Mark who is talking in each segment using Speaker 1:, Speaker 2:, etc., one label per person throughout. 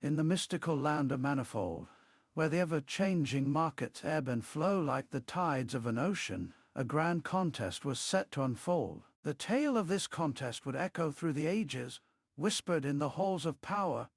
Speaker 1: In the mystical land of Manifold, where the ever-changing markets ebb and flow like the tides of an ocean, a grand contest was set to unfold. The tale of this contest would echo through the ages, whispered in the halls of power,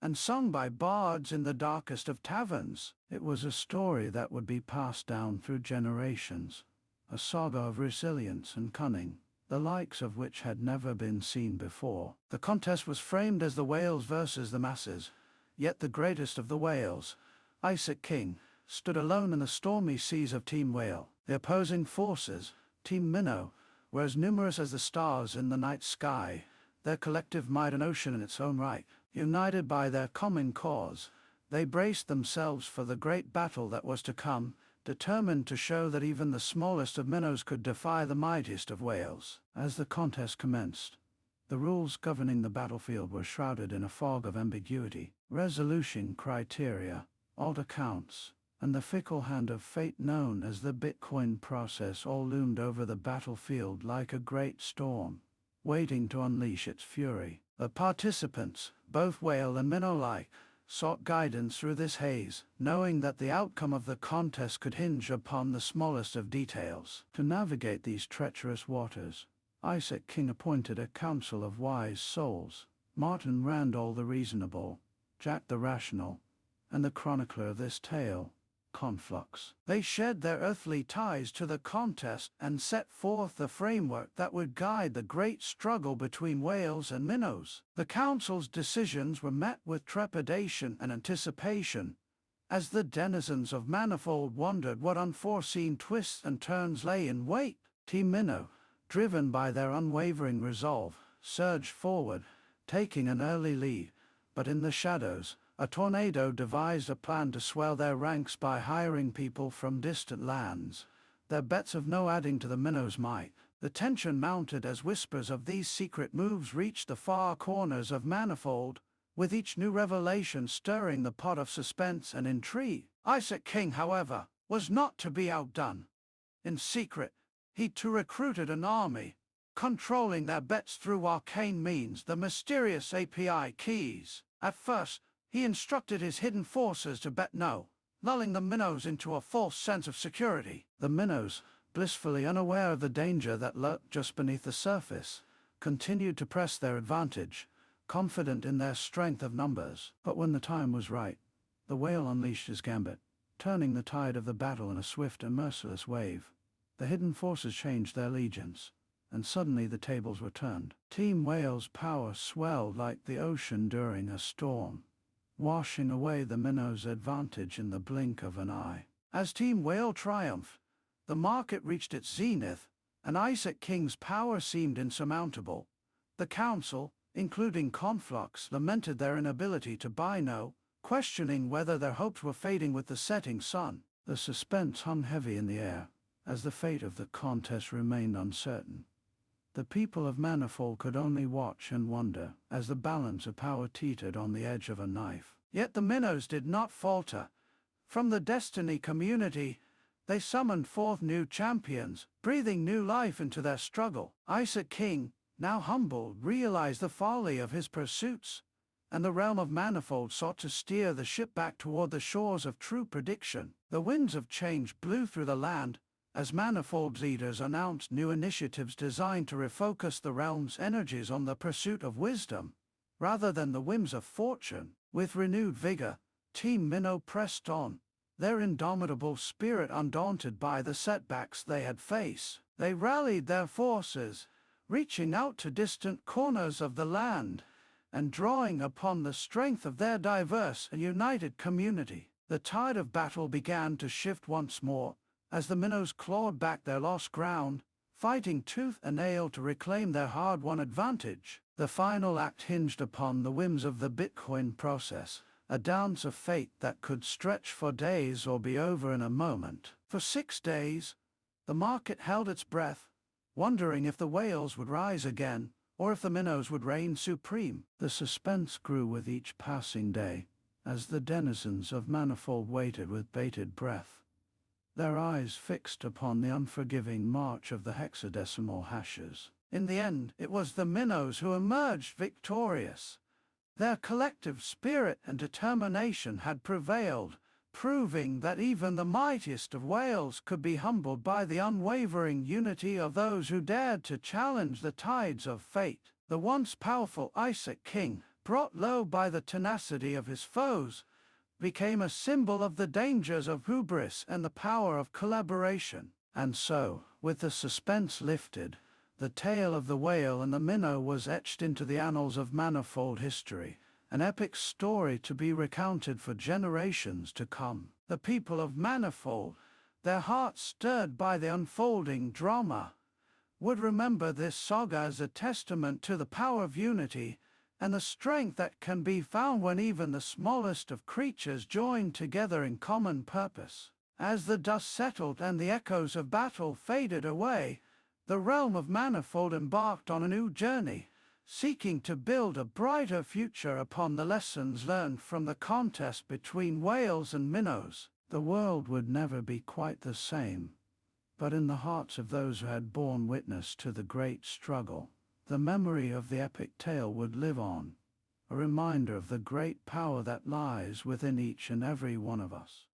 Speaker 1: and sung by bards in the darkest of taverns. It was a story that would be passed down through generations, a saga of resilience and cunning, the likes of which had never been seen before. The contest was framed as the whales versus the masses, yet the greatest of the whales, Isaac King, stood alone in the stormy seas of Team Whale. The opposing forces, Team Minnow, were as numerous as the stars in the night sky, their collective might an ocean in its own right. United by their common cause, they braced themselves for the great battle that was to come, determined to show that even the smallest of minnows could defy the mightiest of whales. As the contest commenced, the rules governing the battlefield were shrouded in a fog of ambiguity. Resolution criteria, alt accounts, and the fickle hand of fate known as the Bitcoin process all loomed over the battlefield like a great storm, waiting to unleash its fury. The participants, both whale and minnow alike, sought guidance through this haze, knowing that the outcome of the contest could hinge upon the smallest of details. To navigate these treacherous waters, Isaac King appointed a council of wise souls: Martin Randall the reasonable, Jack the rational, and the chronicler of this tale, Conflux. They shed their earthly ties to the contest and set forth the framework that would guide the great struggle between whales and minnows. The council's decisions were met with trepidation and anticipation, as the denizens of Manifold wondered what unforeseen twists and turns lay in wait. Team Minnow, driven by their unwavering resolve, surged forward, taking an early lead, but in the shadows, a tornado devised a plan to swell their ranks by hiring people from distant lands, their bets of no adding to the minnows' might. The tension mounted as whispers of these secret moves reached the far corners of Manifold, with each new revelation stirring the pot of suspense and intrigue. Isaac King, however, was not to be outdone. In secret, he too recruited an army, controlling their bets through arcane means, the mysterious API keys. At first, he instructed his hidden forces to bet no, lulling the minnows into a false sense of security. The minnows, blissfully unaware of the danger that lurked just beneath the surface, continued to press their advantage, confident in their strength of numbers. But when the time was right, the whale unleashed his gambit, turning the tide of the battle in a swift and merciless wave. The hidden forces changed their allegiance, and suddenly the tables were turned. Team Whale's power swelled like the ocean during a storm, washing away the minnow's advantage in the blink of an eye. As Team Whale triumphed, the market reached its zenith, and Isaac King's power seemed insurmountable. The council, including Conflux, lamented their inability to buy no, questioning whether their hopes were fading with the setting sun. The suspense hung heavy in the air, as the fate of the contest remained uncertain. The people of Manifold could only watch and wonder as the balance of power teetered on the edge of a knife. Yet the minnows did not falter. From the Destiny community, they summoned forth new champions, breathing new life into their struggle. Isaac King, now humbled, realized the folly of his pursuits, and the realm of Manifold sought to steer the ship back toward the shores of true prediction. The winds of change blew through the land, as Manifold's leaders announced new initiatives designed to refocus the realm's energies on the pursuit of wisdom, rather than the whims of fortune. With renewed vigor, Team Minnow pressed on, their indomitable spirit undaunted by the setbacks they had faced. They rallied their forces, reaching out to distant corners of the land, and drawing upon the strength of their diverse and united community. The tide of battle began to shift once more, as the minnows clawed back their lost ground, fighting tooth and nail to reclaim their hard-won advantage. The final act hinged upon the whims of the Bitcoin process, a dance of fate that could stretch for days or be over in a moment. For 6 days, the market held its breath, wondering if the whales would rise again, or if the minnows would reign supreme. The suspense grew with each passing day, as the denizens of Manifold waited with bated breath, their eyes fixed upon the unforgiving march of the hexadecimal hashes. In the end, it was the minnows who emerged victorious, Their collective spirit and determination had prevailed, proving that even the mightiest of whales could be humbled by the unwavering unity of those who dared to challenge the tides of fate. The once powerful Isaac King, brought low by the tenacity of his foes, became a symbol of the dangers of hubris and the power of collaboration. And so, with the suspense lifted, the tale of the whale and the minnow was etched into the annals of Manifold history, an epic story to be recounted for generations to come. The people of Manifold, their hearts stirred by the unfolding drama, would remember this saga as a testament to the power of unity and the strength that can be found when even the smallest of creatures join together in common purpose. As the dust settled and the echoes of battle faded away, the realm of Manifold embarked on a new journey, seeking to build a brighter future upon the lessons learned from the contest between whales and minnows. The world would never be quite the same, but in the hearts of those who had borne witness to the great struggle, the memory of the epic tale would live on, a reminder of the great power that lies within each and every one of us.